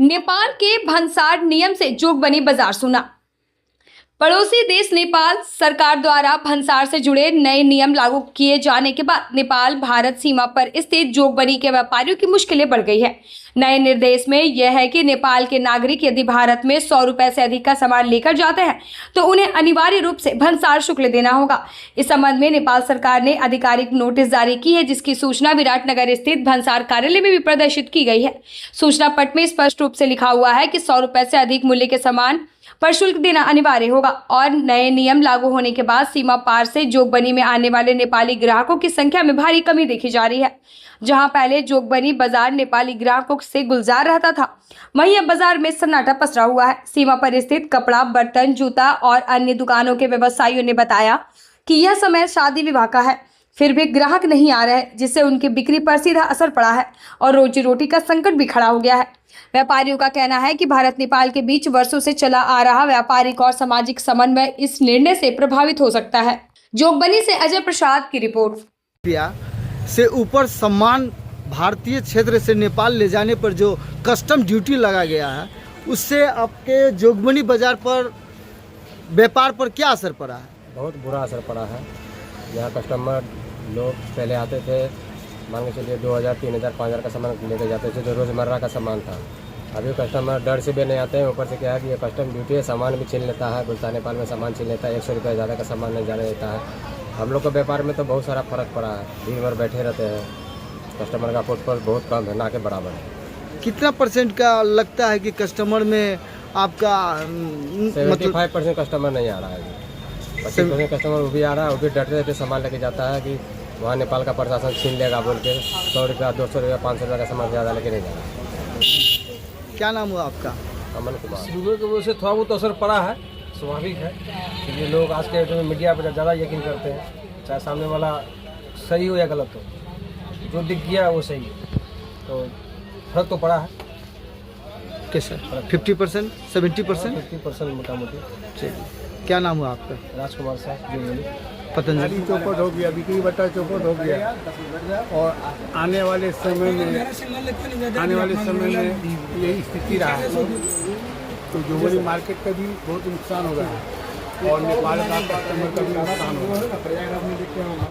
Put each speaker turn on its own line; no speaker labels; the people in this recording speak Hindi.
नेपाल के भंसार नियम से जोगबनी बाजार सुना। पड़ोसी देश नेपाल सरकार द्वारा भंसार से जुड़े नए नियम लागू किए जाने के बाद नेपाल भारत सीमा पर स्थित जोगबनी के व्यापारियों की मुश्किलें बढ़ गई है। नए निर्देश में यह है कि नेपाल के नागरिक यदि भारत में 100 रुपए से अधिक का सामान लेकर जाते हैं तो उन्हें अनिवार्य रूप से भंसार शुल्क देना होगा। इस संबंध में नेपाल सरकार ने आधिकारिक नोटिस जारी की है, जिसकी सूचना विराटनगर स्थित भंसार कार्यालय में भी प्रदर्शित की गई है। सूचना पट में स्पष्ट रूप से लिखा हुआ है कि 100 रुपए से अधिक मूल्य के सामान पर शुल्क देना अनिवार्य होगा और नए नियम लागू होने के बाद सीमा पार से जोगबनी में आने वाले नेपाली ग्राहकों की संख्या में भारी कमी देखी जा रही है। जहां पहले जोगबनी बाजार नेपाली ग्राहकों से गुलजार रहता था, वहीं अब बाजार में सन्नाटा पसरा हुआ है। सीमा पर स्थित कपड़ा, बर्तन, जूता और अन्य दुकानों के व्यवसायियों ने बताया कि यह समय शादी विवाह का है, फिर भी ग्राहक नहीं आ रहे, जिससे उनकी बिक्री पर सीधा असर पड़ा है और रोजी रोटी का संकट भी खड़ा हो गया है। व्यापारियों का कहना है कि भारत नेपाल के बीच वर्षों से चला आ रहा व्यापारिक और सामाजिक समन्वय इस निर्णय से प्रभावित हो सकता है। जोगबनी से अजय प्रसाद की रिपोर्ट।
से ऊपर सामान भारतीय क्षेत्र से नेपाल ले जाने पर जो कस्टम ड्यूटी लगा गया है, उससे आपके जोगबनी बाजार पर व्यापार पर क्या असर पड़ा है?
बहुत बुरा असर पड़ा है। यहाँ कस्टमर लोग पहले आते थे, मान के चलिए 2000, 3000, 5000 का सामान लेके जाते थे जो रोज़मर्रा का सामान था। अभी कस्टमर डर से भी नहीं आते हैं। ऊपर से क्या है कि ये कस्टम ड्यूटी है, सामान भी छीन लेता है, गुलता नेपाल में सामान छीन लेता है, 100 रुपये ज़्यादा का सामान नहीं जाने देता है। हम लोग को व्यापार में तो बहुत सारा फर्क पड़ा है। दिन भर बैठे रहते हैं, कस्टमर का फुटफॉल बहुत कम है, ना के बराबर है।
कितना % का लगता है कि कस्टमर में आपका
75% कस्टमर नहीं आ रहा है। 25% कस्टमर वो भी आ रहा है, वो भी डरते रहते सामान लेके जाता है कि वहाँ नेपाल का प्रशासन छीन लेगा बोल के 100 रुपया, 200 रुपया, 500 रुपया का सामान ज़्यादा लेके नहीं जा रहा।
क्या नाम हुआ आपका?
अमन कुमार।
सुबह की वजह से थोड़ा बहुत असर पड़ा है, स्वाभाविक है, क्योंकि लोग आज के डेट में मीडिया पर ज़्यादा यकीन करते हैं, चाहे सामने वाला सही हो या गलत हो, जो दिख गया वो सही है। तो फर्क तो पड़ा है।
कैसे? 50%, 70%?
50% मोटा मोटी।
चलिए, क्या नाम हुआ आपका?
राजकुमार साहब जोगबनी।
पतंजलि
चौपट हो गया, बिक्री बट्टा चौपट हो गया और आने वाले समय में यही स्थिति रहा है तो जोगबनी मार्केट का भी बहुत नुकसान हो रहा है और नेपाल का कस्टमर का भी नुकसान हो रहा है।